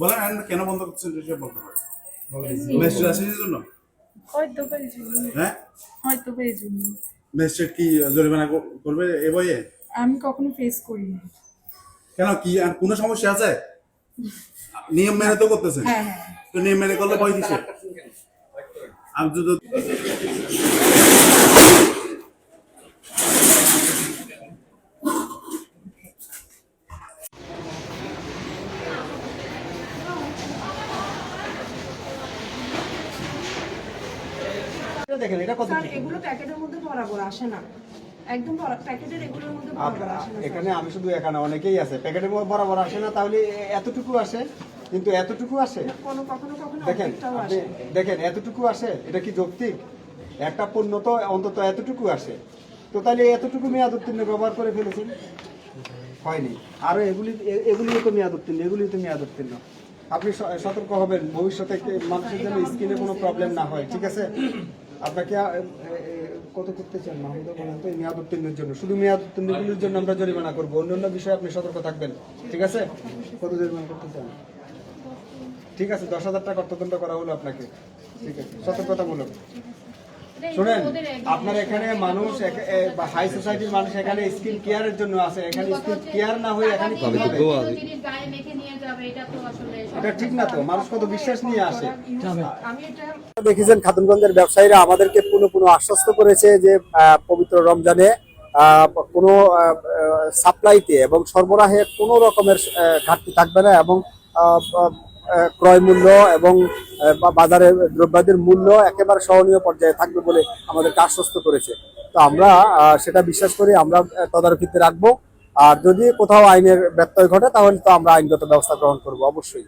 বলেন কেন বন্ধ করছেন সেটা বলতে পারেন। ম্যাজিস্ট্রেট আসেন এই জন্য? হয়তো বা এই জন্য। হ্যাঁ, হয়তো বা এই জন্য। ম্যাজিস্ট্রেট কি জরিমানা করবে এ বইয়ে? আমি কখনো ফেস করিনি। কেন, কি আর কোনো সমস্যা আছে? নিয়ম মেনে তো করতেছেন। হ্যাঁ হ্যাঁ। তো নিয়ম মেনে করলে ভয় কিসের? আমি তো দেখেন এটা কত স্যার এগুলো প্যাকেটের মধ্যে বরাবর আসে না, একদম প্যাকেটের এগুলোর মধ্যে বরাবর আসে না। এখানে আমি শুধু এখানে অনেকেই আছে প্যাকেটের মধ্যে বরাবর আসে না, তাহলে এতটুকু আসে, কিন্তু এতটুকু আসে কখনো কখনো দেখেন অর্ধেকটাও আপনি আসে। দেখেন এতটুকু আসে, এটা কি যৌক্তিক? একটা পণ্য তো অন্তত এতটুকু আসে, তো তাহলে এতটুকু মেয়াদ উত্তীর্ণ ব্যবহার করে ফেলেছেন, হয়নি। আরো এগুলিও তো মেয়াদ উত্তীর্ণ, এগুলিও তো মেয়াদ উত্তীর্ণ। আপনি সতর্ক হবেন ভবিষ্যতে মানুষের জন্য স্কিনে কোনো প্রবলেম না হয়, ঠিক আছে? আপনাকে কত করতে চান মাহমুদা বলেন তো? মেয়াদ উত্তীর্ণের জন্য, শুধু মেয়াদ উত্তীর্ণগুলির জন্য আমরা জরিমানা করবো, অন্যান্য বিষয়ে আপনি সতর্ক থাকবেন, ঠিক আছে? কত জরিমানা করতে চান? ঠিক আছে, 10,000 টাকা অর্থদণ্ড করা হলো আপনাকে, ঠিক আছে, সতর্কতামূলক। শুনেন, আপনার এখানে মানুষ হাই সোসাইটির মানুষ এখানে স্কিন কেয়ারের জন্য আছে, এখানে স্কিন কেয়ার না হয়ে এখানে কি হবে? এটা ঠিক না তো, মানুষ কত বিশ্বাস নিয়ে আসে। আমি এটা দেখেছেন খাতুনগঞ্জের ব্যবসায়ীরা আমাদেরকে পুনঃ পুনঃ আশ্বস্ত করেছে যে পবিত্র রমজানে কোনো সাপ্লাইতে এবং সরবরাহে কোনো রকমের ঘাটতি থাকবে না, এবং ক্রয় মূল্য এবং বাজারে দ্রব্যাদির মূল্য একেবারে সহনীয় পর্যায়ে থাকবে বলে আমাদেরকে আশ্বস্ত করেছে। তো আমরা সেটা বিশ্বাস করি, আমরা তদারকিতে রাখবো। আর যদি কোথাও আইনের ব্যত্যয় ঘটে তাহলে তো আমরা আইনগত ব্যবস্থা গ্রহণ করবো অবশ্যই।